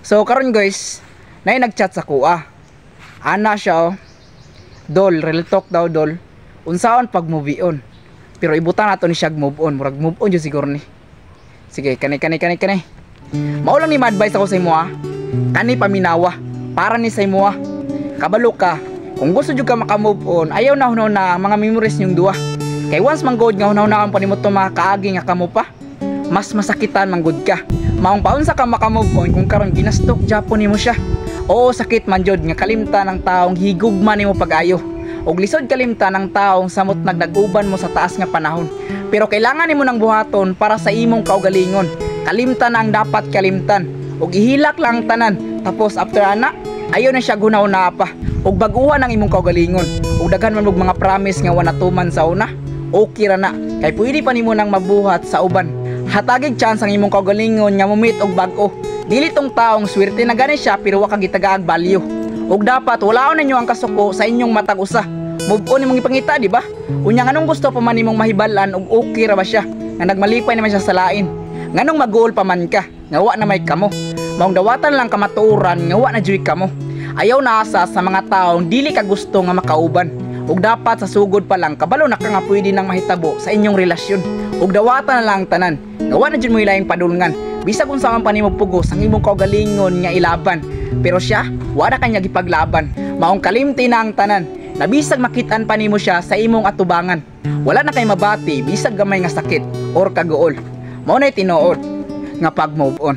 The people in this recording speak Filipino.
So karon guys, nay nagchat sa kuha. Ana siya oh. Dol, real talk daw dol. Unsaon pag move on. Pero ibutan nato ni siya move on. Murag move on jud siguro ni. Sige, kani. Mao lang ni ma-advise ako sa imo ha. Kani paminawa para ni sa imo ha. Kabalo ka. Kung gusto jud ka maka-move on, ayaw na hunaw na mga memories niyong duha. Kay once manggod nga hunaw na kang panimot makakaagi nga kamo pa, mas masakitan manggod ka. Maong paunsa ka maka-move on kung karon ginastok Japon nimo siya. Oo, sakit man jud nga kalimtan ng taong higugma nimo pag-ayo. Og lisod kalimtan ng taong samot nagdaguban mo sa taas nga panahon. Pero kailangan nimo nang buhaton para sa imong kaugalingon. Kalimtan ang dapat kalimtan. Og ihilak lang tanan. Tapos after ana, ayaw na siya gunaw na pa. Og baguhan ang imong kaugalingon. Og daghan man og mga promise nga wala tuman sa una. Okay ra na. Kay pwede pa nimo nang mabuhat sa uban. Hatagig chance ang imong kaugalingon nga momit og bag-o. Dili tong taong swerte na gani siya pero wa ka gitagaag value. Ug dapat walaon ninyo ang kasuko sa inyong matag usa. Move on nimong ipangita, di ba? Unya nganong gusto pa man nimong mahibalan og okay ra ba siya? Nga nagmalipay naman siya sa lain. Nganong mag-goal pa man ka? Nga wa na may kamo. Maong dawatan lang kamaturan nga wa na joy kamo. Ayaw na asa sa mga taong dili ka gusto nga makauban. Ug dapat sa sugod pa lang kabalo na ka nga pwede nang mahitabo sa inyong relasyon. Ug dawatan na lang tanan. Nga wa na jud mo ilaing padulngan. Bisag unsa man pa nimo pugos ang imong kaugalingon nga ilaban. Pero siya, wala kanya gipaglaban. Maong kalimti na ang tanan. Nabisag makitaan pa nimo siya sa imong atubangan. Wala na kay mabati bisag gamay nga sakit or kagool. Mao nay tinuod nga pag move on.